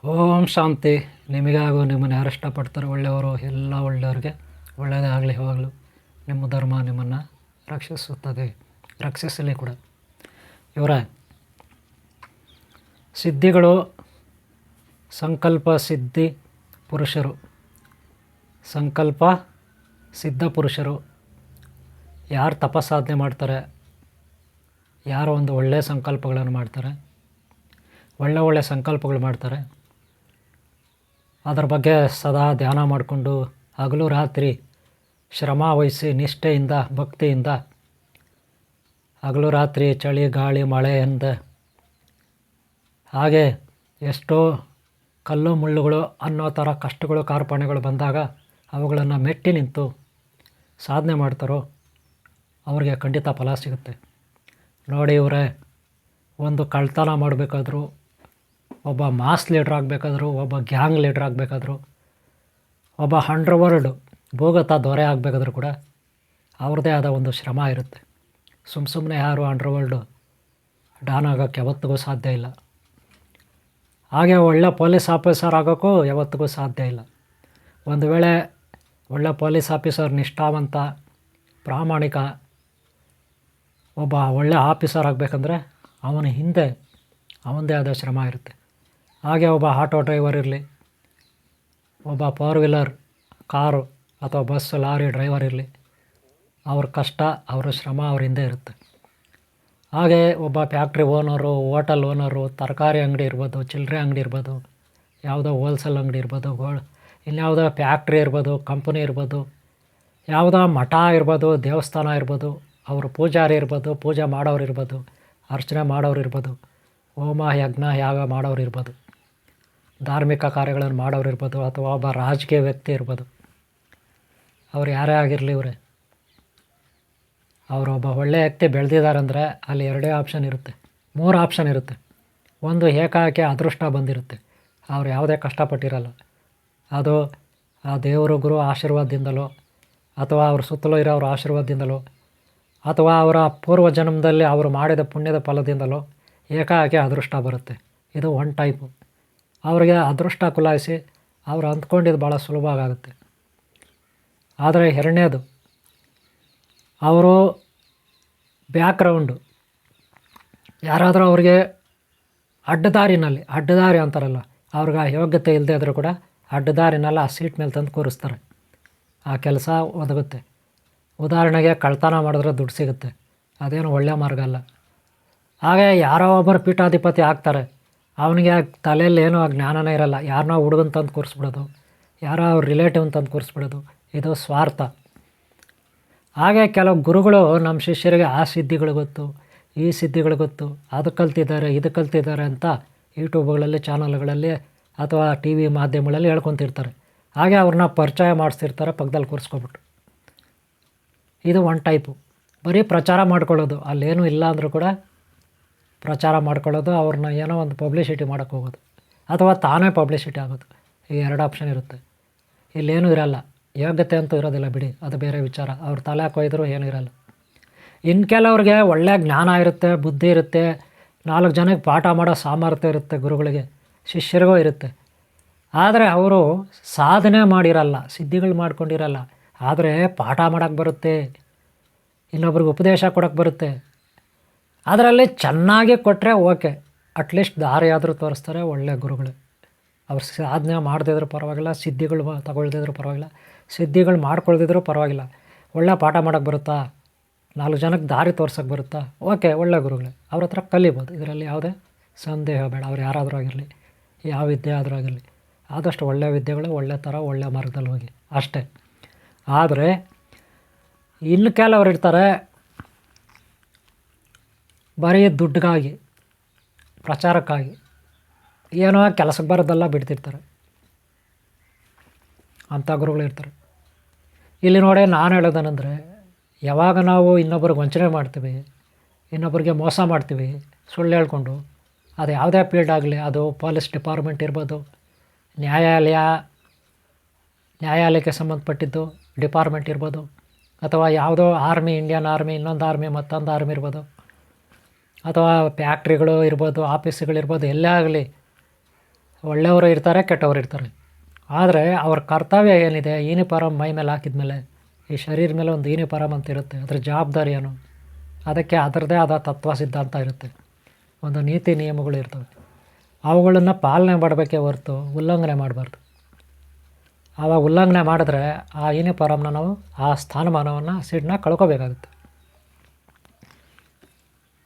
ಓಂ ಶಾಂತಿ. ನಿಮಗೆ ಹಾಗೂ ನಿಮ್ಮನ್ನು ಯಾರು ಇಷ್ಟಪಡ್ತಾರೆ ಒಳ್ಳೆಯವರು ಎಲ್ಲ ಒಳ್ಳೆಯವ್ರಿಗೆ ಒಳ್ಳೆಯದೇ ಆಗಲಿ. ಯಾವಾಗಲೂ ನಿಮ್ಮ ಧರ್ಮ ನಿಮ್ಮನ್ನು ರಕ್ಷಿಸುತ್ತದೆ, ರಕ್ಷಿಸಲಿ ಕೂಡ. ಇವರ ಸಿದ್ಧಿಗಳು ಸಂಕಲ್ಪ ಸಿದ್ಧಿ ಪುರುಷರು, ಸಂಕಲ್ಪ ಸಿದ್ಧ ಪುರುಷರು. ಯಾರು ತಪಸ್ಸಾಧನೆ ಮಾಡ್ತಾರೆ, ಯಾರು ಒಂದು ಒಳ್ಳೆಯ ಸಂಕಲ್ಪಗಳನ್ನು ಮಾಡ್ತಾರೆ, ಒಳ್ಳೆ ಸಂಕಲ್ಪಗಳು ಮಾಡ್ತಾರೆ, ಅದರ ಬಗ್ಗೆ ಸದಾ ಧ್ಯಾನ ಮಾಡಿಕೊಂಡು ಹಗಲು ರಾತ್ರಿ ಶ್ರಮ ವಹಿಸಿ ನಿಷ್ಠೆಯಿಂದ ಭಕ್ತಿಯಿಂದ ಹಗಲು ರಾತ್ರಿ ಚಳಿ ಗಾಳಿ ಮಳೆ ಎಂದ ಹಾಗೆ ಎಷ್ಟೋ ಕಲ್ಲು ಮುಳ್ಳುಗಳು ಅನ್ನೋ ಥರ ಕಷ್ಟಗಳು ಕಾರ್ಪಣ್ಯಗಳು ಬಂದಾಗ ಅವುಗಳನ್ನು ಮೆಟ್ಟಿ ನಿಂತು ಸಾಧನೆ ಮಾಡ್ತಾರೋ ಅವ್ರಿಗೆ ಖಂಡಿತ ಫಲ ಸಿಗುತ್ತೆ. ನೋಡಿ, ಇವರೇ ಒಂದು ಕಳ್ತನ ಮಾಡಬೇಕಾದ್ರೂ, ಒಬ್ಬ ಮಾಸ್ ಲೀಡ್ರ್ ಆಗಬೇಕಾದ್ರು, ಒಬ್ಬ ಗ್ಯಾಂಗ್ ಲೀಡ್ರ್ ಆಗಬೇಕಾದ್ರು, ಒಬ್ಬ ಅಂಡರ್ವರ್ಲ್ಡ್ ಭೂಗತ ದೊರೆ ಆಗಬೇಕಾದ್ರೂ ಕೂಡ ಅವ್ರದ್ದೇ ಆದ ಒಂದು ಶ್ರಮ ಇರುತ್ತೆ. ಸುಮ್ಮನೆ ಯಾರು ಅಂಡರ್ವರ್ಲ್ಡು ಡಾನ್ ಆಗೋಕ್ಕೆ ಯಾವತ್ತಿಗೂ ಸಾಧ್ಯ ಇಲ್ಲ. ಹಾಗೆ ಒಳ್ಳೆ ಪೊಲೀಸ್ ಆಫೀಸರ್ ಆಗೋಕ್ಕೂ ಯಾವತ್ತಿಗೂ ಸಾಧ್ಯ ಇಲ್ಲ. ಒಂದು ವೇಳೆ ಒಳ್ಳೆ ಪೊಲೀಸ್ ಆಫೀಸರ್ ನಿಷ್ಠಾವಂತ ಪ್ರಾಮಾಣಿಕ ಒಬ್ಬ ಒಳ್ಳೆ ಆಫೀಸರ್ ಆಗಬೇಕಂದ್ರೆ ಅವನ ಹಿಂದೆ ಅವನದೇ ಆದ ಶ್ರಮ ಇರುತ್ತೆ. ಹಾಗೆ ಒಬ್ಬ ಆಟೋ ಡ್ರೈವರ್ ಇರಲಿ, ಒಬ್ಬ ಫೋರ್ ವೀಲರ್ ಕಾರು ಅಥವಾ ಬಸ್ ಲಾರಿ ಡ್ರೈವರ್ ಇರಲಿ, ಅವ್ರ ಕಷ್ಟ ಅವರ ಶ್ರಮ ಅವ್ರ ಹಿಂದೆ ಇರುತ್ತೆ. ಹಾಗೆ ಒಬ್ಬ ಫ್ಯಾಕ್ಟ್ರಿ ಓನರು, ಹೋಟೆಲ್ ಓನರು, ತರಕಾರಿ ಅಂಗಡಿ ಇರ್ಬೋದು, ಚಿಲ್ಲರೆ ಅಂಗಡಿ ಇರ್ಬೋದು, ಯಾವುದೋ ಹೋಲ್ಸೇಲ್ ಅಂಗಡಿ ಇರ್ಬೋದು, ಇನ್ಯಾವುದೋ ಫ್ಯಾಕ್ಟ್ರಿ ಇರ್ಬೋದು, ಕಂಪನಿ ಇರ್ಬೋದು, ಯಾವುದೋ ಮಠ ಇರ್ಬೋದು, ದೇವಸ್ಥಾನ ಇರ್ಬೋದು, ಅವರು ಪೂಜಾರಿ ಇರ್ಬೋದು, ಪೂಜೆ ಮಾಡೋರು ಇರ್ಬೋದು, ಅರ್ಚನೆ ಮಾಡೋರು ಇರ್ಬೋದು, ಹೋಮ ಯಜ್ಞ ಯಾಗ ಮಾಡೋರು ಇರ್ಬೋದು, ಧಾರ್ಮಿಕ ಕಾರ್ಯಗಳನ್ನು ಮಾಡೋರು ಇರ್ಬೋದು, ಅಥವಾ ಒಬ್ಬ ರಾಜಕೀಯ ವ್ಯಕ್ತಿ ಇರ್ಬೋದು. ಅವ್ರು ಯಾರೇ ಆಗಿರಲಿ, ಅವರೊಬ್ಬ ಒಳ್ಳೆಯ ವ್ಯಕ್ತಿ ಬೆಳೆದಿದ್ದಾರಂದರೆ ಅಲ್ಲಿ 2 ಆಪ್ಷನ್ ಇರುತ್ತೆ, 3 ಆಪ್ಷನ್ ಇರುತ್ತೆ. ಒಂದು ಏಕಾಏಕಿ ಅದೃಷ್ಟ ಬಂದಿರುತ್ತೆ, ಅವ್ರು ಯಾವುದೇ ಕಷ್ಟಪಟ್ಟಿರಲ್ಲ. ಅದು ಆ ದೇವರು ಗುರು ಆಶೀರ್ವಾದದಿಂದಲೋ, ಅಥವಾ ಅವ್ರ ಸುತ್ತಲೂ ಇರೋವ್ರ ಆಶೀರ್ವಾದದಿಂದಲೋ, ಅಥವಾ ಅವರ ಪೂರ್ವ ಜನ್ಮದಲ್ಲಿ ಅವರು ಮಾಡಿದ ಪುಣ್ಯದ ಫಲದಿಂದಲೋ ಏಕಾಏಕಿ ಅದೃಷ್ಟ ಬರುತ್ತೆ. ಇದು ಒನ್ ಟೈಪು. ಅವರಿಗೆ ಅದೃಷ್ಟ ಕುಲಾಯಿಸಿ ಅವ್ರು ಅಂದ್ಕೊಂಡಿದ್ದು ಭಾಳ ಸುಲಭ ಆಗುತ್ತೆ. ಆದರೆ ಎರಡನೇದು, ಅವರು ಬ್ಯಾಕ್ಗ್ರೌಂಡು ಯಾರಾದರೂ ಅವ್ರಿಗೆ ಅಡ್ಡದಾರಿ ಅಂತಾರಲ್ಲ, ಅವ್ರಿಗೆ ಯೋಗ್ಯತೆ ಇಲ್ಲದೆ ಇದ್ದರೂ ಕೂಡ ಅಡ್ಡದಾರಿನೆಲ್ಲ ಆ ಸೀಟ್ ಮೇಲೆ ತಂದು ಕೂರಿಸ್ತಾರೆ, ಆ ಕೆಲಸ ಒದಗುತ್ತೆ. ಉದಾಹರಣೆಗೆ ಕಳ್ತನ ಮಾಡಿದ್ರೆ ದುಡ್ಡು ಸಿಗುತ್ತೆ, ಅದೇನು ಒಳ್ಳೆಯ ಮಾರ್ಗ ಅಲ್ಲ. ಹಾಗೆ ಯಾರೋ ಒಬ್ಬರು ಪೀಠಾಧಿಪತಿ ಆಗ್ತಾರೆ, ಅವನಿಗೆ ತಲೆಯಲ್ಲಿ ಏನೋ ಜ್ಞಾನನೇ ಇರಲ್ಲ, ಯಾರನ್ನೋ ಹುಡುಗನ ತಂದು ಕೂರಿಸ್ಬಿಡೋದು, ಯಾರೋ ಅವ್ರ ರಿಲೇಟಿವ್ನ ತಂದು ಕೂರಿಸ್ಬಿಡೋದು, ಇದು ಸ್ವಾರ್ಥ. ಹಾಗೆ ಕೆಲವು ಗುರುಗಳು ನಮ್ಮ ಶಿಷ್ಯರಿಗೆ ಆ ಸಿದ್ಧಿಗಳು ಗೊತ್ತು, ಈ ಸಿದ್ಧಿಗಳು ಗೊತ್ತು, ಅದು ಕಲ್ತಿದ್ದಾರೆ ಇದು ಕಲ್ತಿದ್ದಾರೆ ಅಂತ ಯೂಟ್ಯೂಬ್ಗಳಲ್ಲಿ ಚಾನಲ್ಗಳಲ್ಲಿ ಅಥವಾ ಟಿ ವಿ ಮಾಧ್ಯಮಗಳಲ್ಲಿ ಹೇಳ್ಕೊತಿರ್ತಾರೆ. ಹಾಗೆ ಅವ್ರನ್ನ ಪರಿಚಯ ಮಾಡಿಸ್ತಿರ್ತಾರೆ ಪಕ್ಕದಲ್ಲಿ ಕೂರಿಸ್ಕೊಬಿಟ್ಟು. ಇದು ಒನ್ ಟೈಪು. ಬರೀ ಪ್ರಚಾರ ಮಾಡ್ಕೊಳ್ಳೋದು, ಅಲ್ಲೇನೂ ಇಲ್ಲ ಅಂದರೂ ಕೂಡ ಪ್ರಚಾರ ಮಾಡ್ಕೊಳ್ಳೋದು, ಅವ್ರನ್ನ ಏನೋ ಒಂದು ಪಬ್ಲಿಸಿಟಿ ಮಾಡೋಕ್ಕೆ ಹೋಗೋದು, ಅಥವಾ ತಾನೇ ಪಬ್ಲಿಸಿಟಿ ಆಗೋದು. ಈ 2 ಆಪ್ಷನ್ ಇರುತ್ತೆ. ಇಲ್ಲೇನೂ ಇರಲ್ಲ, ಯೋಗ್ಯತೆ ಅಂತೂ ಇರೋದಿಲ್ಲ ಬಿಡಿ, ಅದು ಬೇರೆ ವಿಚಾರ. ಅವ್ರ ತಲೆ ಕೊಯ್ದರೂ ಏನೂ ಇರಲ್ಲ. ಇನ್ನು ಕೆಲವ್ರಿಗೆ ಒಳ್ಳೆಯ ಜ್ಞಾನ ಇರುತ್ತೆ, ಬುದ್ಧಿ ಇರುತ್ತೆ, 4 ಜನಕ್ಕೆ ಪಾಠ ಮಾಡೋ ಸಾಮರ್ಥ್ಯ ಇರುತ್ತೆ, ಗುರುಗಳಿಗೆ ಶಿಷ್ಯರಿಗೂ ಇರುತ್ತೆ. ಆದರೆ ಅವರು ಸಾಧನೆ ಮಾಡಿರಲ್ಲ, ಸಿದ್ಧಿಗಳು ಮಾಡ್ಕೊಂಡಿರಲ್ಲ. ಆದರೆ ಪಾಠ ಮಾಡೋಕ್ಕೆ ಬರುತ್ತೆ, ಇನ್ನೊಬ್ರಿಗೆ ಉಪದೇಶ ಕೊಡೋಕ್ಕೆ ಬರುತ್ತೆ. ಅದರಲ್ಲಿ ಚೆನ್ನಾಗಿ ಕೊಟ್ಟರೆ ಓಕೆ, ಅಟ್ಲೀಸ್ಟ್ ದಾರಿಯಾದರೂ ತೋರಿಸ್ತಾರೆ ಒಳ್ಳೆಯ ಗುರುಗಳು. ಅವ್ರು ಸಾಧನೆ ಮಾಡದಿದ್ರೂ ಪರವಾಗಿಲ್ಲ, ಸಿದ್ಧಿಗಳು ತಗೊಳ್ದಿದ್ರೂ ಪರವಾಗಿಲ್ಲ, ಸಿದ್ಧಿಗಳು ಮಾಡ್ಕೊಳ್ದಿದ್ರೂ ಪರವಾಗಿಲ್ಲ, ಒಳ್ಳೆ ಪಾಠ ಮಾಡೋಕ್ಕೆ ಬರುತ್ತಾ, 4 ಜನಕ್ಕೆ ದಾರಿ ತೋರ್ಸೋಕ್ಕೆ ಬರುತ್ತಾ, ಓಕೆ, ಒಳ್ಳೆ ಗುರುಗಳೇ, ಅವ್ರ ಹತ್ರ ಕಲಿಬೋದು. ಇದರಲ್ಲಿ ಯಾವುದೇ ಸಂದೇಹ ಬೇಡ. ಅವ್ರು ಯಾರಾದರೂ ಆಗಿರಲಿ, ಯಾವ ವಿದ್ಯೆ ಆದರೂ ಆಗಿರಲಿ, ಆದಷ್ಟು ಒಳ್ಳೆಯ ವಿದ್ಯೆಗಳು ಒಳ್ಳೆ ಥರ ಒಳ್ಳೆಯ ಮಾರ್ಗದಲ್ಲಿ ಹೋಗಿ ಅಷ್ಟೇ. ಆದರೆ ಇನ್ನು ಕೆಲವರು ಇರ್ತಾರೆ, ಬರೀ ದುಡ್ಡಿಗಾಗಿ, ಪ್ರಚಾರಕ್ಕಾಗಿ ಏನೋ ಕೆಲಸಕ್ಕೆ ಬರೋದೆಲ್ಲ ಬಿಡ್ತಿರ್ತಾರೆ, ಅಂಥ ಗುರುಗಳು ಇರ್ತಾರೆ. ಇಲ್ಲಿ ನೋಡಿ, ನಾನು ಹೇಳೋದೇನೆಂದರೆ, ಯಾವಾಗ ನಾವು ಇನ್ನೊಬ್ರಿಗೆ ವಂಚನೆ ಮಾಡ್ತೀವಿ, ಇನ್ನೊಬ್ರಿಗೆ ಮೋಸ ಮಾಡ್ತೀವಿ ಸುಳ್ಳು ಹೇಳ್ಕೊಂಡು, ಅದು ಯಾವುದೇ ಫೀಲ್ಡ್ ಆಗಲಿ, ಅದು ಪೊಲೀಸ್ ಡಿಪಾರ್ಟ್ಮೆಂಟ್ ಇರ್ಬೋದು, ನ್ಯಾಯಾಲಯಕ್ಕೆ ಸಂಬಂಧಪಟ್ಟಿದ್ದು ಡಿಪಾರ್ಟ್ಮೆಂಟ್ ಇರ್ಬೋದು, ಅಥವಾ ಯಾವುದೋ ಆರ್ಮಿ, ಇಂಡಿಯನ್ ಆರ್ಮಿ, ಇನ್ನೊಂದು ಆರ್ಮಿ, ಮತ್ತೊಂದು ಆರ್ಮಿ ಇರ್ಬೋದು, ಅಥವಾ ಫ್ಯಾಕ್ಟ್ರಿಗಳು ಇರ್ಬೋದು, ಆಫೀಸ್ಗಳಿರ್ಬೋದು, ಎಲ್ಲೇ ಆಗಲಿ, ಒಳ್ಳೆಯವರು ಇರ್ತಾರೆ, ಕೆಟ್ಟವರು ಇರ್ತಾರೆ. ಆದರೆ ಅವ್ರ ಕರ್ತವ್ಯ ಏನಿದೆ, ಯೂನಿಫಾರಮ್ ಮೈ ಮೇಲೆ ಹಾಕಿದ್ಮೇಲೆ ಈ ಶರೀರ ಮೇಲೆ ಒಂದು ಯೂನಿಫಾರಮ್ ಅಂತ ಇರುತ್ತೆ. ಅದರ ಜವಾಬ್ದಾರಿ ಏನು, ಅದಕ್ಕೆ ಅದರದ್ದೇ ಆದ ತತ್ವ ಸಿದ್ಧಾಂತ ಇರುತ್ತೆ, ಒಂದು ನೀತಿ ನಿಯಮಗಳು ಇರ್ತವೆ. ಅವುಗಳನ್ನು ಪಾಲನೆ ಮಾಡಬೇಕೇ ಹೊರತು ಉಲ್ಲಂಘನೆ ಮಾಡಬಾರ್ದು. ಆವಾಗ ಉಲ್ಲಂಘನೆ ಮಾಡಿದ್ರೆ ಆ ಯೂನಿಫಾರಮ್ನ ನಾವು, ಆ ಸ್ಥಾನಮಾನವನ್ನು, ಸೀಟನ್ನ ಕಳ್ಕೊಬೇಕಾಗುತ್ತೆ.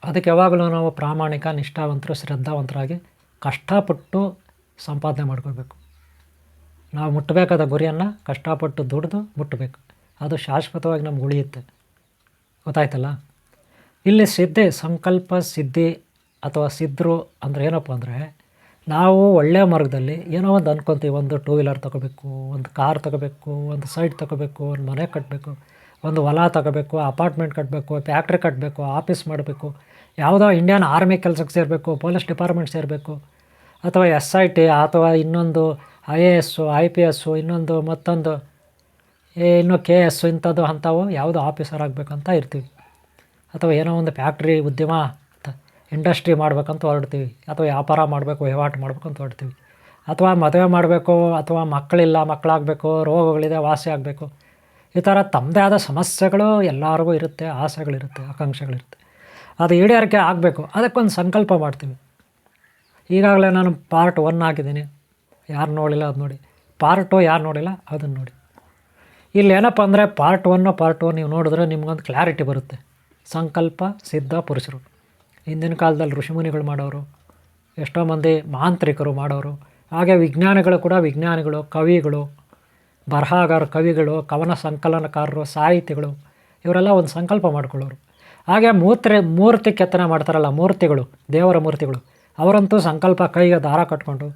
ಅದಕ್ಕೆ ಯಾವಾಗಲೂ ನಾವು ಪ್ರಾಮಾಣಿಕ, ನಿಷ್ಠಾವಂತರು, ಶ್ರದ್ಧಾವಂತರಾಗಿ ಕಷ್ಟಪಟ್ಟು ಸಂಪಾದನೆ ಮಾಡ್ಕೋಬೇಕು. ನಾವು ಮುಟ್ಟಬೇಕಾದ ಗುರಿಯನ್ನು ಕಷ್ಟಪಟ್ಟು ದುಡಿದು ಮುಟ್ಟಬೇಕು. ಅದು ಶಾಶ್ವತವಾಗಿ ನಮ್ಗೆ ಉಳಿಯುತ್ತೆ. ಗೊತ್ತಾಯ್ತಲ್ಲ. ಇಲ್ಲಿ ಸಿದ್ಧಿ, ಸಂಕಲ್ಪ ಸಿದ್ಧಿ ಅಥವಾ ಸಿದ್ಧರು ಅಂದರೆ ಏನಪ್ಪ ಅಂದರೆ, ನಾವು ಒಳ್ಳೆಯ ಮಾರ್ಗದಲ್ಲಿ ಏನೋ ಒಂದು ಅಂದ್ಕೊತೀವಿ. ಒಂದು 2 ವೀಲರ್ ತೊಗೋಬೇಕು, ಒಂದು ಕಾರ್ ತೊಗೋಬೇಕು, ಒಂದು ಸೈಟ್ ತೊಗೋಬೇಕು, ಒಂದು ಮನೆ ಕಟ್ಟಬೇಕು, ಒಂದು ಹೊಲ ತೊಗೋಬೇಕು, ಅಪಾರ್ಟ್ಮೆಂಟ್ ಕಟ್ಟಬೇಕು, ಫ್ಯಾಕ್ಟ್ರಿ ಕಟ್ಟಬೇಕು, ಆಫೀಸ್ ಮಾಡಬೇಕು, ಯಾವುದೋ ಇಂಡಿಯನ್ ಆರ್ಮಿ ಕೆಲಸಕ್ಕೆ ಸೇರಬೇಕು, ಪೊಲೀಸ್ ಡಿಪಾರ್ಟ್ಮೆಂಟ್ ಸೇರಬೇಕು, ಅಥವಾ SIT, ಅಥವಾ ಇನ್ನೊಂದು IAS, IPS, ಇನ್ನೊಂದು ಮತ್ತೊಂದು ಇನ್ನು KS, ಇಂಥದ್ದು ಅಂಥವು ಯಾವುದೋ ಆಫೀಸರ್ ಆಗಬೇಕಂತ ಇರ್ತೀವಿ. ಅಥವಾ ಏನೋ ಒಂದು ಫ್ಯಾಕ್ಟ್ರಿ, ಉದ್ಯಮ, ಇಂಡಸ್ಟ್ರಿ ಮಾಡ್ಬೇಕಂತ ಹೊರಡ್ತೀವಿ. ಅಥವಾ ವ್ಯಾಪಾರ ಮಾಡಬೇಕು, ವಹಿವಾಟು ಮಾಡಬೇಕು ಅಂತ ಹೊರಡ್ತೀವಿ. ಅಥವಾ ಮದುವೆ ಮಾಡಬೇಕು, ಅಥವಾ ಮಕ್ಕಳಿಲ್ಲ, ಮಕ್ಕಳಾಗಬೇಕು, ರೋಗಗಳಿದೆ, ವಾಸಿ ಆಗಬೇಕು. ಈ ಥರ ತಮ್ಮದೇ ಆದ ಸಮಸ್ಯೆಗಳು ಎಲ್ಲರಿಗೂ ಇರುತ್ತೆ, ಆಸೆಗಳಿರುತ್ತೆ, ಆಕಾಂಕ್ಷೆಗಳಿರುತ್ತೆ. ಅದು ಈಡೇರಿಕೆ ಆಗಬೇಕು. ಅದಕ್ಕೊಂದು ಸಂಕಲ್ಪ ಮಾಡ್ತೀವಿ. ಈಗಾಗಲೇ ನಾನು ಪಾರ್ಟ್ 1 ಹಾಕಿದ್ದೀನಿ. ಯಾರು ನೋಡಿಲ್ಲ ಅದು ನೋಡಿ. ಪಾರ್ಟ್ 2 ಯಾರು ನೋಡಿಲ್ಲ ಅದನ್ನು ನೋಡಿ. ಇಲ್ಲಿ ಏನಪ್ಪ ಅಂದರೆ ಪಾರ್ಟ್ 2 ನೀವು ನೋಡಿದ್ರೆ ನಿಮ್ಗೊಂದು ಕ್ಲಾರಿಟಿ ಬರುತ್ತೆ. ಸಂಕಲ್ಪ ಸಿದ್ಧ ಪುರುಷರು ಹಿಂದಿನ ಕಾಲದಲ್ಲಿ ಋಷಿಮುನಿಗಳು ಮಾಡೋರು, ಎಷ್ಟೋ ಮಂದಿ ಮಾಂತ್ರಿಕರು ಮಾಡೋರು, ಹಾಗೆ ವಿಜ್ಞಾನಿಗಳು ಕೂಡ, ವಿಜ್ಞಾನಿಗಳು, ಕವಿಗಳು, ಬರಹಗಾರರು, ಕವಿಗಳು, ಕವನ ಸಂಕಲನಕಾರರು, ಸಾಹಿತಿಗಳು, ಇವರೆಲ್ಲ ಒಂದು ಸಂಕಲ್ಪ ಮಾಡ್ಕೊಳ್ಳೋರು. ಹಾಗೆ ಮೂರ್ತಿ ಕೆತ್ತನೆ ಮಾಡ್ತಾರಲ್ಲ, ಮೂರ್ತಿಗಳು, ದೇವರ ಮೂರ್ತಿಗಳು, ಅವರಂತೂ ಸಂಕಲ್ಪ ಕೈಗೆ ದಾರ ಕಟ್ಕೊಂಡು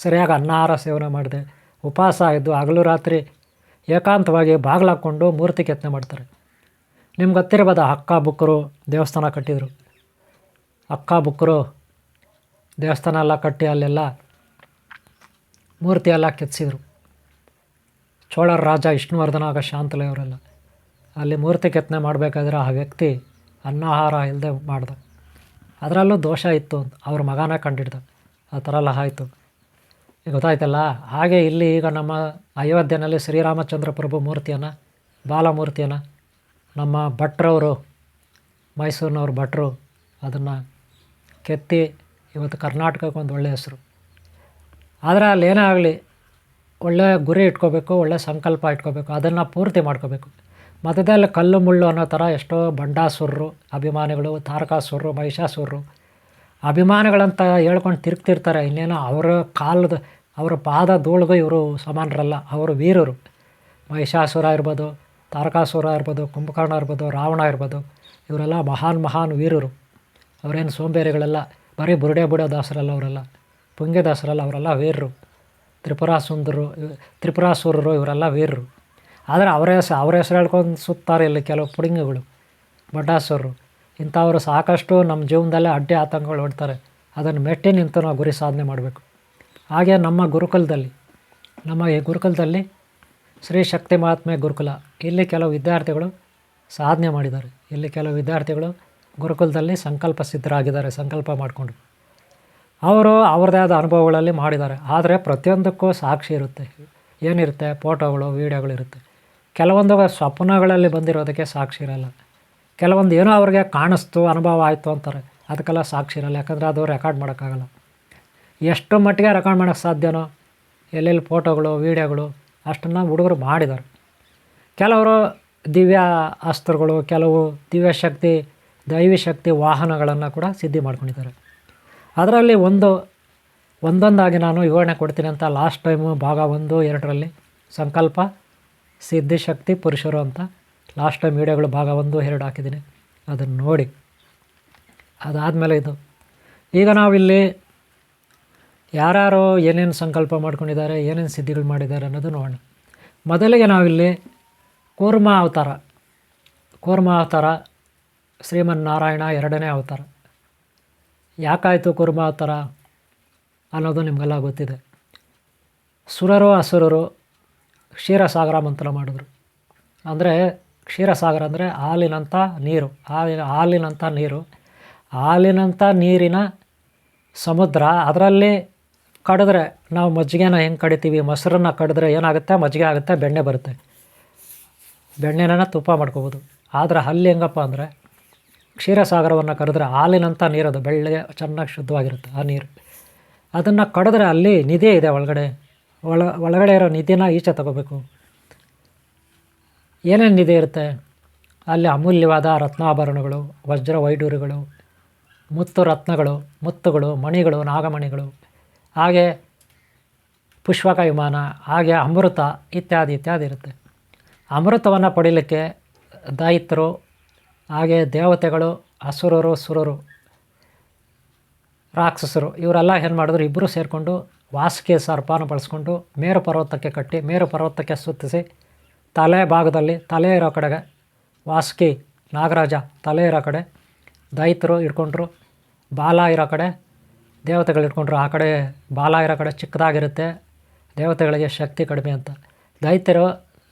ಸರಿಯಾಗಿ ಅನ್ನಾಹಾರ ಸೇವನೆ ಮಾಡಿದೆ, ಉಪವಾಸ ಇದ್ದು ಹಗಲು ರಾತ್ರಿ ಏಕಾಂತವಾಗಿ ಬಾಗಿಲಾಕ್ಕೊಂಡು ಮೂರ್ತಿ ಕೆತ್ತನೆ ಮಾಡ್ತಾರೆ. ನಿಮ್ಗೆ ಗೊತ್ತಿರ್ಬೋದು, ಅಕ್ಕ ಬುಕ್ಕರು ದೇವಸ್ಥಾನ ಕಟ್ಟಿದರು. ಅಕ್ಕ ಬುಕ್ಕರು ದೇವಸ್ಥಾನ ಎಲ್ಲ ಕಟ್ಟಿ ಅಲ್ಲೆಲ್ಲ ಮೂರ್ತಿ ಎಲ್ಲ ಕೆತ್ತಿಸಿದರು. ಚೋಳರ ರಾಜ ವಿಷ್ಣುವರ್ಧನ, ಆಗ ಶಾಂತಲೆ ಅವರೆಲ್ಲ ಅಲ್ಲಿ ಮೂರ್ತಿ ಕೆತ್ತನೆ ಮಾಡಬೇಕಾದ್ರೆ ಆ ವ್ಯಕ್ತಿ ಅನ್ನಾಹಾರ ಇಲ್ಲದೆ ಮಾಡ್ದ. ಅದರಲ್ಲೂ ದೋಷ ಇತ್ತು ಅಂತ ಅವ್ರ ಮಗನೇ ಕಂಡಿಡ್ದ. ಆ ಥರ ಎಲ್ಲ ಆಯಿತು. ಗೊತ್ತಾಯ್ತಲ್ಲ. ಹಾಗೆ ಇಲ್ಲಿ ಈಗ ನಮ್ಮ ಅಯೋಧ್ಯೆಯಲ್ಲಿ ಶ್ರೀರಾಮಚಂದ್ರ ಪ್ರಭು ಮೂರ್ತಿಯನ್ನು, ಬಾಲಮೂರ್ತಿಯನ್ನು ನಮ್ಮ ಭಟ್ರವರು, ಮೈಸೂರಿನವ್ರ ಭಟ್ರು ಅದನ್ನು ಕೆತ್ತಿ ಇವತ್ತು ಕರ್ನಾಟಕಕ್ಕೆ ಒಂದು ಒಳ್ಳೆಯ ಹೆಸರು. ಆದರೆ ಅಲ್ಲಿ ಏನೇ ಆಗಲಿ ಒಳ್ಳೆಯ ಗುರಿ ಇಟ್ಕೋಬೇಕು, ಒಳ್ಳೆಯ ಸಂಕಲ್ಪ ಇಟ್ಕೋಬೇಕು, ಅದನ್ನು ಪೂರ್ತಿ ಮಾಡ್ಕೋಬೇಕು. ಮಧ್ಯದಲ್ಲಿ ಕಲ್ಲು ಮುಳ್ಳು ಅನ್ನೋ ಥರ ಎಷ್ಟೋ ಬಂಡಾಸುರರು, ಅಭಿಮಾನಿಗಳು, ತಾರಕಾಸುರರು, ಮಹಿಷಾಸುರರು ಅಭಿಮಾನಿಗಳಂತ ಹೇಳ್ಕೊಂಡು ತಿರುಗ್ತಿರ್ತಾರೆ. ಇನ್ನೇನೋ ಅವರ ಪಾದ ಧೂಳಿಗೂ ಇವರು ಸಮಾನರಲ್ಲ, ಅವರು ವೀರರು. ಮಹಿಷಾಸುರ ಇರ್ಬೋದು, ತಾರಕಾಸುರ ಇರ್ಬೋದು, ಕುಂಭಕರ್ಣ ಇರ್ಬೋದು, ರಾವಣ ಇರ್ಬೋದು, ಇವರೆಲ್ಲ ಮಹಾನ್ ವೀರರು. ಅವರೇನು ಸೋಂಬೇರಿಗಳೆಲ್ಲ, ಬರೀ ಬುರುಡೆ ದಾಸರಲ್ಲ ಅವರೆಲ್ಲ, ಪುಂಗೆ ದಾಸರಲ್ಲ, ಅವರೆಲ್ಲ ವೀರರು. ತ್ರಿಪುರಾಸುರರು ಇವರೆಲ್ಲ ವೀರರು. ಆದರೆ ಅವ್ರ ಹೆಸರು ಹೇಳ್ಕೊಂಡು ಸುತ್ತಾರೆ ಇಲ್ಲಿ ಕೆಲವು ಪುಡಿಂಗಗಳು, ಬಂಡಾಸುರರು. ಇಂಥವರು ಸಾಕಷ್ಟು ನಮ್ಮ ಜೀವನದಲ್ಲೇ ಅಡ್ಡಿ ಆತಂಕಗಳು ಹೊಡ್ತಾರೆ. ಅದನ್ನು ಮೆಟ್ಟಿ ನಿಂತು ನಾವು ಗುರಿ ಸಾಧನೆ ಮಾಡಬೇಕು. ಹಾಗೆ ನಮ್ಮ ಈ ಗುರುಕುಲದಲ್ಲಿ ಶ್ರೀ ಶಕ್ತಿ ಮಹಾತ್ಮೆ ಗುರುಕುಲ, ಇಲ್ಲಿ ಕೆಲವು ವಿದ್ಯಾರ್ಥಿಗಳು ಸಾಧನೆ ಮಾಡಿದ್ದಾರೆ. ಇಲ್ಲಿ ಕೆಲವು ವಿದ್ಯಾರ್ಥಿಗಳು ಗುರುಕುಲದಲ್ಲಿ ಸಂಕಲ್ಪ ಸಿದ್ಧರಾಗಿದ್ದಾರೆ. ಸಂಕಲ್ಪ ಮಾಡಿಕೊಂಡು ಅವರು ಅವ್ರದ್ದೇ ಆದ ಅನುಭವಗಳಲ್ಲಿ ಮಾಡಿದ್ದಾರೆ. ಆದರೆ ಪ್ರತಿಯೊಂದಕ್ಕೂ ಸಾಕ್ಷಿ ಇರುತ್ತೆ. ಏನಿರುತ್ತೆ, ಫೋಟೋಗಳು, ವೀಡಿಯೋಗಳು ಇರುತ್ತೆ. ಕೆಲವೊಂದು ಸ್ವಪ್ನಗಳಲ್ಲಿ ಬಂದಿರೋದಕ್ಕೆ ಸಾಕ್ಷಿ ಇರಲ್ಲ. ಕೆಲವೊಂದು ಏನೋ ಅವ್ರಿಗೆ ಕಾಣಿಸ್ತು, ಅನುಭವ ಆಯಿತು ಅಂತಾರೆ, ಅದಕ್ಕೆಲ್ಲ ಸಾಕ್ಷಿ ಇರಲ್ಲ. ಯಾಕಂದರೆ ಅದು ರೆಕಾರ್ಡ್ ಮಾಡೋಕ್ಕಾಗಲ್ಲ. ಎಷ್ಟು ಮಟ್ಟಿಗೆ ರೆಕಾರ್ಡ್ ಮಾಡೋಕ್ಕೆ ಸಾಧ್ಯನೋ, ಎಲ್ಲೆಲ್ಲಿ ಫೋಟೋಗಳು, ವೀಡಿಯೋಗಳು ಅಷ್ಟನ್ನು ಹುಡುಗರು ಮಾಡಿದ್ದಾರೆ. ಕೆಲವರು ದಿವ್ಯ ಅಸ್ತ್ರಗಳು, ಕೆಲವು ದಿವ್ಯಶಕ್ತಿ, ದೈವಿ ಶಕ್ತಿ ವಾಹನಗಳನ್ನು ಕೂಡ ಸಿದ್ಧಿ ಮಾಡ್ಕೊಂಡಿದ್ದಾರೆ. ಅದರಲ್ಲಿ ಒಂದೊಂದಾಗಿ ನಾನು ವಿವರಣೆ ಕೊಡ್ತೀನಿ ಅಂತ ಲಾಸ್ಟ್ ಟೈಮು ಭಾಗ 1, 2ರಲ್ಲಿ ಸಂಕಲ್ಪ ಸಿದ್ಧಿಶಕ್ತಿ ಪುರುಷರು ಅಂತ ಲಾಸ್ಟ್ ಟೈಮ್ ವೀಡಿಯೋಗಳು ಭಾಗ 1, 2 ಹಾಕಿದ್ದೀನಿ. ಅದನ್ನು ನೋಡಿ. ಅದಾದಮೇಲೆ ಈಗ ನಾವಿಲ್ಲಿ ಯಾರ್ಯಾರು ಏನೇನು ಸಂಕಲ್ಪ ಮಾಡ್ಕೊಂಡಿದ್ದಾರೆ, ಏನೇನು ಸಿದ್ಧಿಗಳು ಮಾಡಿದ್ದಾರೆ ಅನ್ನೋದು ನೋಡೋಣ. ಮೊದಲಿಗೆ ನಾವಿಲ್ಲಿ ಕೂರ್ಮ ಅವತಾರ ಶ್ರೀಮನ್ನಾರಾಯಣ 2ನೇ ಅವತಾರ. ಯಾಕಾಯಿತು ಕೂರ್ಮ ಅವತಾರ ಅನ್ನೋದು ನಿಮಗೆಲ್ಲ ಗೊತ್ತಿದೆ. ಸುರರು ಅಸುರರು ಕ್ಷೀರಸಾಗರ ಮಂತ್ರ ಮಾಡಿದ್ರು. ಅಂದರೆ ಕ್ಷೀರಸಾಗರ ಅಂದರೆ ಹಾಲಿನಂಥ ನೀರಿನ ಸಮುದ್ರ. ಅದರಲ್ಲಿ ಕಡಿದ್ರೆ ನಾವು ಮಜ್ಜಿಗೆನ ಹೆಂಗೆ ಕಡಿತೀವಿ, ಮೊಸರನ್ನ ಕಡಿದ್ರೆ ಏನಾಗುತ್ತೆ, ಮಜ್ಜಿಗೆ ಆಗುತ್ತೆ, ಬೆಣ್ಣೆ ಬರುತ್ತೆ. ಬೆಣ್ಣೆನ ತುಪ್ಪ ಮಾಡ್ಕೋಬೋದು. ಆದರೆ ಅಲ್ಲಿ ಹೆಂಗಪ್ಪ ಅಂದರೆ ಕ್ಷೀರಸಾಗರವನ್ನು ಕರೆದ್ರೆ ಹಾಲಿನಂಥ ನೀರದು, ಬೆಳ್ಳಗೆ ಚೆನ್ನಾಗಿ ಶುದ್ಧವಾಗಿರುತ್ತೆ ಆ ನೀರು. ಅದನ್ನು ಕಡಿದ್ರೆ ಅಲ್ಲಿ ನಿಧಿ ಇದೆ ಒಳಗಡೆ ಇರೋ ನಿಧಿನ ಈಚೆ ತಗೋಬೇಕು. ಏನೇನು ನಿಧಿ ಇರುತ್ತೆ ಅಲ್ಲಿ? ಅಮೂಲ್ಯವಾದ ರತ್ನಾಭರಣಗಳು, ವಜ್ರ ವೈಡೂರ್ಯಗಳು, ಮುತ್ತು ರತ್ನಗಳು, ಮುತ್ತುಗಳು, ಮಣಿಗಳು, ನಾಗಮಣಿಗಳು, ಹಾಗೆ ಪುಷ್ಪಕ ವಿಮಾನ, ಹಾಗೆ ಅಮೃತ ಇತ್ಯಾದಿ ಇತ್ಯಾದಿ ಇರುತ್ತೆ. ಅಮೃತವನ್ನು ಪಡೀಲಿಕ್ಕೆ ದೈತ್ಯರು, ಹಾಗೆ ದೇವತೆಗಳು, ಅಸುರರು, ಸುರರು, ರಾಕ್ಷಸರು ಇವರೆಲ್ಲ ಏನು ಮಾಡಿದ್ರು, ಇಬ್ಬರು ಸೇರಿಕೊಂಡು ವಾಸುಕಿ ಸರ್ಪನ ಬಳಸ್ಕೊಂಡು ಮೇರು ಪರ್ವತಕ್ಕೆ ಕಟ್ಟಿ, ಮೇರು ಪರ್ವತಕ್ಕೆ ಸುತ್ತಿಸಿ, ತಲೆ ಭಾಗದಲ್ಲಿ ತಲೆ ಇರೋ ಕಡೆಗೆ ವಾಸುಕಿ ನಾಗರಾಜ ತಲೆ ಇರೋ ಕಡೆ ದೈತ್ಯರು ಇಟ್ಕೊಂಡ್ರು, ಬಾಲ ಇರೋ ಕಡೆ ದೇವತೆಗಳು ಇಟ್ಕೊಂಡ್ರು. ಆ ಕಡೆ ಬಾಲ ಇರೋ ಕಡೆ ಚಿಕ್ಕದಾಗಿರುತ್ತೆ, ದೇವತೆಗಳಿಗೆ ಶಕ್ತಿ ಕಡಿಮೆ ಅಂತ. ದೈತ್ಯರು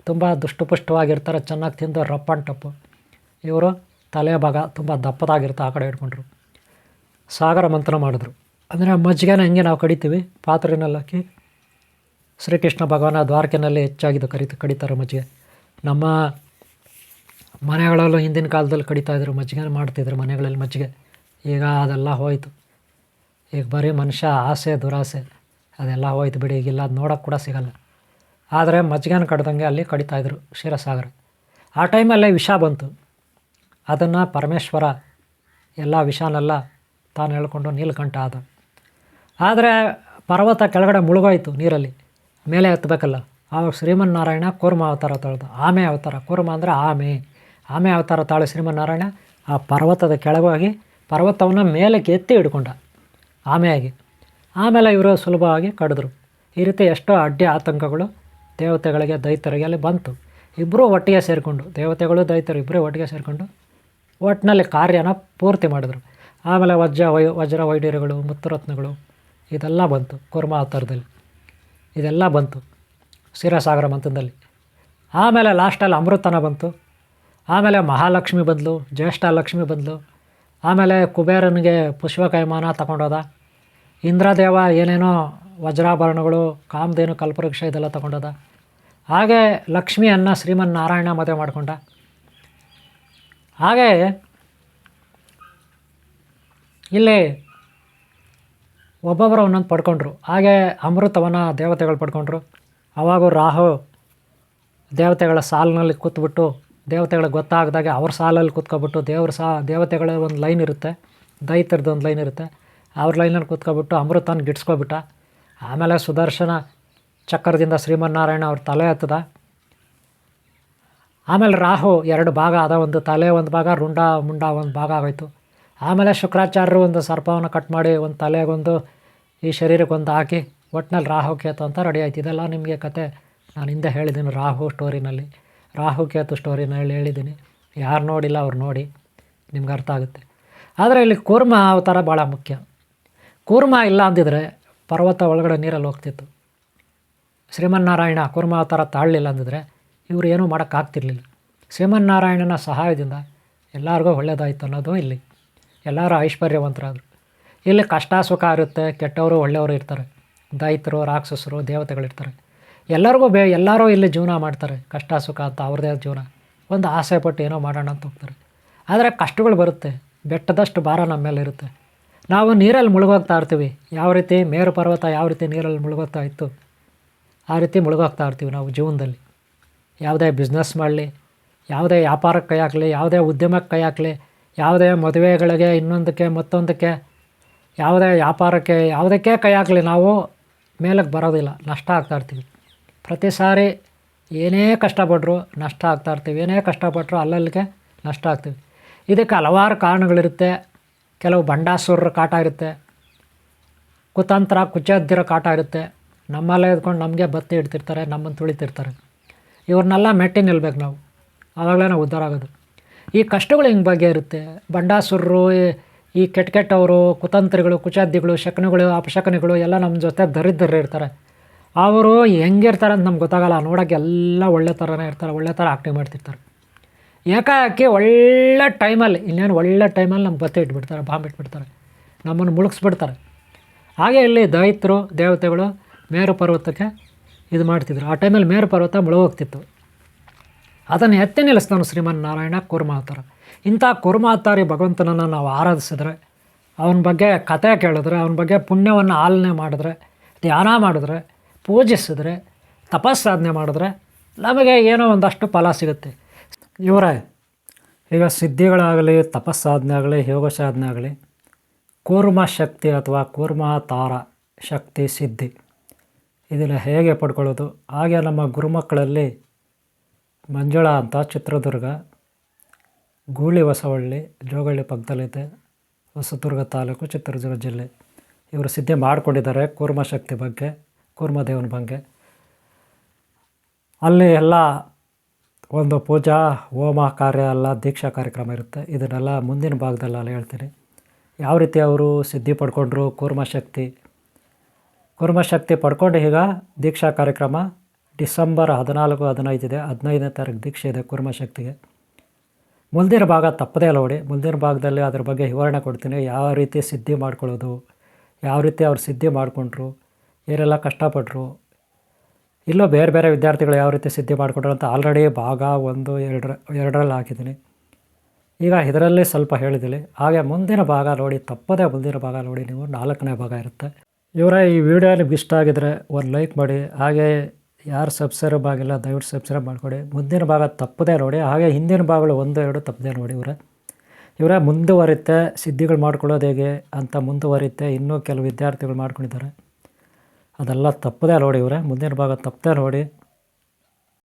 ತುಂಬ ದುಷ್ಟಪುಷ್ಟವಾಗಿರ್ತಾರೆ, ಚೆನ್ನಾಗಿ ತಿಂದು ರಪ್ಪ ಆ್ಯಂಡ್ ಟಪ್ಪು. ಇವರು ತಲೆ ಭಾಗ ತುಂಬ ದಪ್ಪದಾಗಿರುತ್ತೆ, ಆ ಕಡೆ ಇಟ್ಕೊಂಡ್ರು. ಸಾಗರ ಮಂಥನ ಮಾಡಿದ್ರು. ಅಂದರೆ ಮಜ್ಜಿಗೆನ ಹೆಂಗೆ ನಾವು ಕಡಿತೀವಿ, ಪಾತ್ರೆನಲ್ಲಿ ಹಾಕಿ ಶ್ರೀಕೃಷ್ಣ ಭಗವಾನ ದ್ವಾರಕೆನಲ್ಲಿ ಹೆಚ್ಚಾಗಿದ್ದು ಕಡಿತಾರೆ ಮಜ್ಜಿಗೆ. ನಮ್ಮ ಮನೆಗಳಲ್ಲೂ ಹಿಂದಿನ ಕಾಲದಲ್ಲಿ ಕಡಿತಾಯಿದ್ರು, ಮಜ್ಜಿಗೆ ಮಾಡ್ತಿದ್ರು ಮನೆಗಳಲ್ಲಿ ಮಜ್ಜಿಗೆ. ಈಗ ಅದೆಲ್ಲ ಹೋಯಿತು. ಈಗ ಬರೀ ಮನುಷ್ಯ ಆಸೆ ದುರಾಸೆ ಅದೆಲ್ಲ ಹೋಯ್ತು ಬಿಡಿ, ಈಗಿಲ್ಲ, ಅದು ನೋಡೋಕ್ಕೆ ಕೂಡ ಸಿಗಲ್ಲ. ಆದರೆ ಮಜ್ಜಿಗೆನ ಕಡ್ದಂಗೆ ಅಲ್ಲಿ ಕಡಿತಾಯಿದ್ರು ಕ್ಷೀರಸಾಗರ. ಆ ಟೈಮಲ್ಲೇ ವಿಷ ಬಂತು. ಅದನ್ನು ಪರಮೇಶ್ವರ ಎಲ್ಲ ವಿಷನೆಲ್ಲ ತಾನು ಹೇಳ್ಕೊಂಡು ನೀಲಕಂಠ ಆದ. ಆದರೆ ಪರ್ವತ ಕೆಳಗಡೆ ಮುಳುಗೋಯ್ತು ನೀರಲ್ಲಿ, ಮೇಲೆ ಎತ್ತಬೇಕಲ್ಲ. ಆವಾಗ ಶ್ರೀಮನ್ನಾರಾಯಣ ಕೂರ್ಮ ಅವತಾರ ತಾಳ್ದ, ಆಮೆ ಅವತಾರ. ಕೂರ್ಮ ಅಂದರೆ ಆಮೆ ಅವತಾರ ತಾಳು ಶ್ರೀಮನ್ನಾರಾಯಣ ಆ ಪರ್ವತದ ಕೆಳಗೋಗಿ ಪರ್ವತವನ್ನು ಮೇಲಕ್ಕೆ ಎತ್ತಿ ಹಿಡ್ಕೊಂಡ ಆಮೆಯಾಗಿ. ಆಮೇಲೆ ಇವರು ಸುಲಭವಾಗಿ ಕಡಿದ್ರು. ಈ ರೀತಿ ಎಷ್ಟೋ ಅಡ್ಡಿ ಆತಂಕಗಳು ದೇವತೆಗಳಿಗೆ ದೈತ್ಯರಿಗೆ ಅಲ್ಲಿ ಬಂತು. ಇಬ್ಬರೂ ಒಟ್ಟಿಗೆ ಸೇರಿಕೊಂಡು, ದೇವತೆಗಳು ದೈತ್ಯರು ಇಬ್ಬರೂ ಒಟ್ಟಿಗೆ ಸೇರಿಕೊಂಡು ಒಟ್ಟಿನಲ್ಲಿ ಕಾರ್ಯನ ಪೂರ್ತಿ ಮಾಡಿದ್ರು. ಆಮೇಲೆ ವಜ್ರ ವೈಡೂರ್ಯಗಳು, ಮುತ್ತುರತ್ನಗಳು ಇದೆಲ್ಲ ಬಂತು ಕೂರ್ಮ ಅವತಾರದಲ್ಲಿ, ಇದೆಲ್ಲ ಬಂತು ಕ್ಷೀರಸಾಗರ ಮಂಥನದಲ್ಲಿ. ಆಮೇಲೆ ಲಾಸ್ಟಲ್ಲಿ ಅಮೃತನ ಬಂತು. ಆಮೇಲೆ ಮಹಾಲಕ್ಷ್ಮಿ ಬಂದಳು, ಜ್ಯೇಷ್ಠ ಲಕ್ಷ್ಮಿ ಬಂದಳು. ಆಮೇಲೆ ಕುಬೇರನಿಗೆ ಪುಷ್ಪಕೈಮಾನ ತಗೊಂಡೋದ. ಇಂದ್ರದೇವ ಏನೇನೋ ವಜ್ರಾಭರಣಗಳು, ಕಾಮಧೇನು, ಕಲ್ಪವೃಕ್ಷ ಇದೆಲ್ಲ ತಗೊಂಡೋದ. ಹಾಗೆ ಲಕ್ಷ್ಮಿಯನ್ನು ಶ್ರೀಮನ್ನಾರಾಯಣ ಮದುವೆ ಮಾಡಿಕೊಂಡ. ಹಾಗೆ ಇಲ್ಲಿ ಒಬ್ಬೊಬ್ಬರು ಒಂದೊಂದು ಪಡ್ಕೊಂಡ್ರು. ಹಾಗೆ ಅಮೃತವನ್ನು ದೇವತೆಗಳು ಪಡ್ಕೊಂಡ್ರು. ಆವಾಗ ರಾಹು ದೇವತೆಗಳ ಸಾಲಿನಲ್ಲಿ ಕೂತ್ಬಿಟ್ಟು, ದೇವತೆಗಳಿಗೆ ಗೊತ್ತಾಗದಾಗೆ ಅವ್ರ ಸಾಲಲ್ಲಿ ಕೂತ್ಕೊಬಿಟ್ಟು, ದೇವತೆಗಳ ಒಂದು ಲೈನ್ ಇರುತ್ತೆ, ದೈತ್ಯರದ್ದು ಒಂದು ಲೈನ್ ಇರುತ್ತೆ, ಅವ್ರ ಲೈನಲ್ಲಿ ಕೂತ್ಕೊಬಿಟ್ಟು ಅಮೃತನ ಗಿಟ್ಸ್ಕೊಬಿಟ್ಟ. ಆಮೇಲೆ ಸುದರ್ಶನ ಚಕ್ರದಿಂದ ಶ್ರೀಮನ್ನಾರಾಯಣ ಅವ್ರ ತಲೆ ಹತ್ತದ. ಆಮೇಲೆ ರಾಹು ಎರಡು ಭಾಗ ಆದ, ಒಂದು ತಲೆ ಒಂದು ಭಾಗ, ಮುಂಡ ಒಂದು ಭಾಗ ಆಗೋಯ್ತು. ಆಮೇಲೆ ಶುಕ್ರಾಚಾರ್ಯರು ಒಂದು ಸರ್ಪವನ್ನು ಕಟ್ ಮಾಡಿ ಒಂದು ತಲೆಗೊಂದು ಈ ಶರೀರಕ್ಕೊಂದು ಹಾಕಿ ಒಟ್ಟಿನಲ್ಲಿ ರಾಹು ಕೇತು ಅಂತ ರೆಡಿ ಆಯ್ತು. ಇದೆಲ್ಲ ನಿಮಗೆ ಕತೆ ನಾನು ಹಿಂದೆ ಹೇಳಿದ್ದೀನಿ, ರಾಹು ಕೇತು ಸ್ಟೋರಿನಲ್ಲಿ ಹೇಳಿದ್ದೀನಿ. ಯಾರು ನೋಡಿಲ್ಲ ಅವ್ರು ನೋಡಿ, ನಿಮ್ಗೆ ಅರ್ಥ ಆಗುತ್ತೆ. ಆದರೆ ಇಲ್ಲಿ ಕೂರ್ಮ ಅವತಾರ ಭಾಳ ಮುಖ್ಯ. ಕೂರ್ಮ ಇಲ್ಲ ಅಂದಿದ್ರೆ ಪರ್ವತ ಒಳಗಡೆ ನೀರಲ್ಲಿ ಹೋಗ್ತಿತ್ತು. ಶ್ರೀಮನ್ನಾರಾಯಣ ಕೂರ್ಮ ಅವತಾರ ತಾಳಲಿಲ್ಲ ಅಂದಿದ್ರೆ ಇವರು ಏನೂ ಮಾಡೋಕ್ಕಾಗ್ತಿರ್ಲಿಲ್ಲ. ಶ್ರೀಮನ್ನಾರಾಯಣನ ಸಹಾಯದಿಂದ ಎಲ್ಲರಿಗೂ ಒಳ್ಳೆಯದಾಯ್ತು ಅನ್ನೋದು ಇಲ್ಲಿ. ಎಲ್ಲರೂ ಐಶ್ವರ್ಯವಂತರಾದರು. ಇಲ್ಲಿ ಕಷ್ಟ ಸುಖ ಇರುತ್ತೆ, ಕೆಟ್ಟವರು ಒಳ್ಳೆಯವರು ಇರ್ತಾರೆ, ದೈತ್ಯರು, ರಾಕ್ಷಸರು, ದೇವತೆಗಳಿರ್ತಾರೆ. ಎಲ್ಲರೂ ಇಲ್ಲಿ ಜೀವನ ಮಾಡ್ತಾರೆ, ಕಷ್ಟ ಸುಖ ಅಂತ ಅವ್ರದ್ದೇ ಜೀವನ. ಒಂದು ಆಸೆ ಪಟ್ಟು ಏನೋ ಮಾಡೋಣ ಅಂತ ಹೋಗ್ತಾರೆ. ಆದರೆ ಕಷ್ಟಗಳು ಬರುತ್ತೆ, ಬೆಟ್ಟದಷ್ಟು ಭಾರ ನಮ್ಮ ಮೇಲೆ ಇರುತ್ತೆ. ನಾವು ನೀರಲ್ಲಿ ಮುಳುಗೋಗ್ತಾ ಇರ್ತೀವಿ. ಯಾವ ರೀತಿ ಮೇರು ಪರ್ವತ ಯಾವ ರೀತಿ ನೀರಲ್ಲಿ ಮುಳುಗೋಗ್ತಾ ಇತ್ತು, ಆ ರೀತಿ ಮುಳುಗೋಗ್ತಾ ಇರ್ತೀವಿ ನಾವು ಜೀವನದಲ್ಲಿ. ಯಾವುದೇ ಬಿಸ್ನೆಸ್ ಮಾಡಲಿ, ಯಾವುದೇ ವ್ಯಾಪಾರಕ್ಕೆ ಕೈ ಹಾಕಲಿ, ಯಾವುದೇ ಉದ್ಯಮಕ್ಕೆ ಕೈ ಹಾಕಲಿ, ಯಾವುದೇ ಮದುವೆಗಳಿಗೆ, ಇನ್ನೊಂದಕ್ಕೆ ಮತ್ತೊಂದಕ್ಕೆ, ಯಾವುದೇ ವ್ಯಾಪಾರಕ್ಕೆ, ಯಾವುದಕ್ಕೆ ಕೈ ಹಾಕಲಿ, ನಾವು ಮೇಲಕ್ಕೆ ಬರೋದಿಲ್ಲ, ನಷ್ಟ ಆಗ್ತಾಯಿರ್ತೀವಿ. ಪ್ರತಿ ಸಾರಿ ಏನೇ ಕಷ್ಟಪಟ್ಟರು ನಷ್ಟ ಆಗ್ತಾಯಿರ್ತೀವಿ, ಏನೇ ಕಷ್ಟಪಟ್ಟರು ಅಲ್ಲಲ್ಲಿಗೆ ನಷ್ಟ ಆಗ್ತೀವಿ. ಇದಕ್ಕೆ ಹಲವಾರು ಕಾರಣಗಳಿರುತ್ತೆ. ಕೆಲವು ಬಂಡಾಸುರರ ಕಾಟ ಇರುತ್ತೆ, ಕುತಂತ್ರ ಕುಚದ್ದಿರೋ ಕಾಟ ಇರುತ್ತೆ. ನಮ್ಮಲ್ಲೇ ಇದ್ಕೊಂಡು ನಮಗೆ ಬತ್ತಿ ಇಡ್ತಿರ್ತಾರೆ, ನಮ್ಮನ್ನು ತುಳಿತಿರ್ತಾರೆ. ಇವ್ರನ್ನೆಲ್ಲ ಮೆಟ್ಟಿ ನಿಲ್ಬೇಕು ನಾವು, ಆವಾಗಲೇ ನಾವು ಉದ್ಧಾರ ಆಗೋದು. ಈ ಕಷ್ಟಗಳು ಹಿಂಗೆ ಬಗ್ಗೆ ಇರುತ್ತೆ. ಬಂಡಾಸುರರು, ಈ ಕೆಟ್ಟವರು, ಕುತಂತ್ರಿಗಳು, ಕುಚದ್ದಿಗಳು, ಶಕುನಿಗಳು, ಅಪಶಕುನಿಗಳು ಎಲ್ಲ ನಮ್ಮ ಜೊತೆ ದರಿದ್ರರು ಇರ್ತಾರೆ. ಅವರು ಹೆಂಗಿರ್ತಾರೆ ಅಂತ ನಮ್ಗೆ ಗೊತ್ತಾಗಲ್ಲ. ನೋಡೋಕ್ಕೆ ಎಲ್ಲ ಒಳ್ಳೆ ಥರನೇ ಇರ್ತಾರೆ, ಒಳ್ಳೆ ಥರ ಆ್ಯಕ್ಟಿಂಗ್ ಮಾಡ್ತಿರ್ತಾರೆ. ಏಕಾಏಕಿ ಒಳ್ಳೆ ಟೈಮಲ್ಲಿ, ಇನ್ನೇನು ಒಳ್ಳೆ ಟೈಮಲ್ಲಿ ನಮ್ಗೆ ಬತ್ತೆ ಇಟ್ಬಿಡ್ತಾರೆ, ಬಾಂಬ್ ಇಟ್ಬಿಡ್ತಾರೆ, ನಮ್ಮನ್ನು ಮುಳುಗಿಸ್ಬಿಡ್ತಾರೆ. ಹಾಗೆ ಇಲ್ಲಿ ದೈತ್ಯರು ದೇವತೆಗಳು ಮೇರು ಪರ್ವತಕ್ಕೆ ಇದು ಮಾಡ್ತಿದ್ರು. ಆ ಟೈಮಲ್ಲಿ ಮೇರು ಪರ್ವತ ಮುಳುಗೋಗ್ತಿತ್ತು. ಅದನ್ನು ಎತ್ತಿ ನಿಲ್ಲಿಸ್ತಾನು ಶ್ರೀಮನ್ನಾರಾಯಣ ಕೂರ್ಮಾವತಾರ. ಇಂಥ ಕೂರ್ಮಾವತಾರಿ ಭಗವಂತನನ್ನು ನಾವು ಆರಾಧಿಸಿದ್ರೆ, ಅವನ ಬಗ್ಗೆ ಕಥೆ ಕೇಳಿದ್ರೆ, ಅವನ ಬಗ್ಗೆ ಪುಣ್ಯವನ್ನು ಆಲನೆ ಮಾಡಿದ್ರೆ, ಧ್ಯಾನ ಮಾಡಿದ್ರೆ, ಪೂಜಿಸಿದ್ರೆ, ತಪಸ್ಸಾಧನೆ ಮಾಡಿದ್ರೆ ನಮಗೆ ಏನೋ ಒಂದಷ್ಟು ಫಲ ಸಿಗುತ್ತೆ. ಇವರೇ ಈಗ ಸಿದ್ಧಿಗಳಾಗಲಿ, ತಪಸ್ಸಾಧನೆ ಆಗಲಿ, ಯೋಗ ಸಾಧನೆ ಆಗಲಿ, ಕೂರ್ಮ ಶಕ್ತಿ ಅಥವಾ ಕೂರ್ಮಾವತಾರ ಶಕ್ತಿ ಸಿದ್ಧಿ ಇದನ್ನು ಹೇಗೆ ಪಡ್ಕೊಳ್ಳೋದು? ಹಾಗೆ ನಮ್ಮ ಗುರುಮಕ್ಕಳಲ್ಲಿ ಮಂಜುಳಾ ಅಂತ ಚಿತ್ರದುರ್ಗ, ಗೂಳಿ ಹೊಸವಳ್ಳಿ, ಜೋಗಳ್ಳಿ ಪಕ್ಕದಲ್ಲಿದೆ, ಹೊಸದುರ್ಗ ತಾಲೂಕು, ಚಿತ್ರದುರ್ಗ ಜಿಲ್ಲೆ. ಇವರು ಸಿದ್ಧಿ ಮಾಡಿಕೊಂಡಿದ್ದಾರೆ ಕೂರ್ಮ ಶಕ್ತಿ ಬಗ್ಗೆ, ಕೂರ್ಮದೇವನ ಬಗ್ಗೆ. ಅಲ್ಲಿ ಎಲ್ಲ ಒಂದು ಪೂಜಾ ಹೋಮ ಕಾರ್ಯ ಎಲ್ಲ ದೀಕ್ಷಾ ಕಾರ್ಯಕ್ರಮ ಇರುತ್ತೆ. ಇದನ್ನೆಲ್ಲ ಮುಂದಿನ ಭಾಗದಲ್ಲಿ ಅಲ್ಲಿ ಹೇಳ್ತೀನಿ. ಯಾವ ರೀತಿ ಅವರು ಸಿದ್ಧಿ ಪಡ್ಕೊಂಡ್ರು, ಕೂರ್ಮಶಕ್ತಿ ಪಡ್ಕೊಂಡು ಈಗ ದೀಕ್ಷಾ ಕಾರ್ಯಕ್ರಮ ಡಿಸೆಂಬರ್ 14-15 ಇದೆ. 15ನೇ ತಾರೀಕು ದೀಕ್ಷೆ ಇದೆ ಕೂರ್ಮಶಕ್ತಿಗೆ. ಮುಂದಿನ ಭಾಗ ತಪ್ಪದೇ ನೋಡಿ. ಮುಂದಿನ ಭಾಗದಲ್ಲಿ ಅದ್ರ ಬಗ್ಗೆ ವಿವರಣೆ ಕೊಡ್ತೀನಿ. ಯಾವ ರೀತಿ ಸಿದ್ಧಿ ಮಾಡ್ಕೊಳ್ಳೋದು, ಯಾವ ರೀತಿ ಅವ್ರು ಸಿದ್ಧಿ ಮಾಡಿಕೊಂಡ್ರು, ಏನೆಲ್ಲ ಕಷ್ಟಪಟ್ಟರು, ಇಲ್ಲೋ ಬೇರೆ ಬೇರೆ ವಿದ್ಯಾರ್ಥಿಗಳು ಯಾವ ರೀತಿ ಸಿದ್ಧಿ ಮಾಡಿಕೊಂಡ್ರು ಅಂತ ಆಲ್ರೆಡಿ ಭಾಗ 1, 2ರಲ್ಲಿ ಹಾಕಿದ್ದೀನಿ. ಈಗ ಇದರಲ್ಲಿ ಸ್ವಲ್ಪ ಹೇಳಿದ್ದೀನಿ. ಹಾಗೆ ಮುಂದಿನ ಭಾಗ ನೋಡಿ, ತಪ್ಪದೇ ಮುಂದಿನ ಭಾಗ ನೋಡಿ. ನೀವು 4ನೇ ಭಾಗ ಇರುತ್ತೆ. ಇವರ ಈ ವಿಡಿಯೋ ನಿಮ್ಗೆ ಇಷ್ಟ ಆಗಿದರೆ ಒಂದು ಲೈಕ್ ಮಾಡಿ. ಹಾಗೆ ಯಾರು ಸಬ್ಸ್ಕ್ರೈಬ್ ಆಗಿಲ್ಲ ದಯವಿಟ್ಟು ಸಬ್ಸ್ಕ್ರೈಬ್ ಮಾಡಿಕೊಡಿ. ಮುಂದಿನ ಭಾಗ ತಪ್ಪದೇ ನೋಡಿ. ಹಾಗೆ ಹಿಂದಿನ ಭಾಗಗಳು 1, 2 ತಪ್ಪದೇ ನೋಡಿ. ಇವರೇ ಮುಂದುವರಿಯುತ್ತೆ, ಸಿದ್ಧಿಗಳು ಮಾಡ್ಕೊಳ್ಳೋದು ಹೇಗೆ ಅಂತ ಮುಂದುವರಿಯುತ್ತೆ. ಇನ್ನೂ ಕೆಲವು ವಿದ್ಯಾರ್ಥಿಗಳು ಮಾಡ್ಕೊಂಡಿದ್ದಾರೆ, ಅದೆಲ್ಲ ತಪ್ಪದೇ ನೋಡಿ. ಮುಂದಿನ ಭಾಗ ತಪ್ಪದೇ ನೋಡಿ.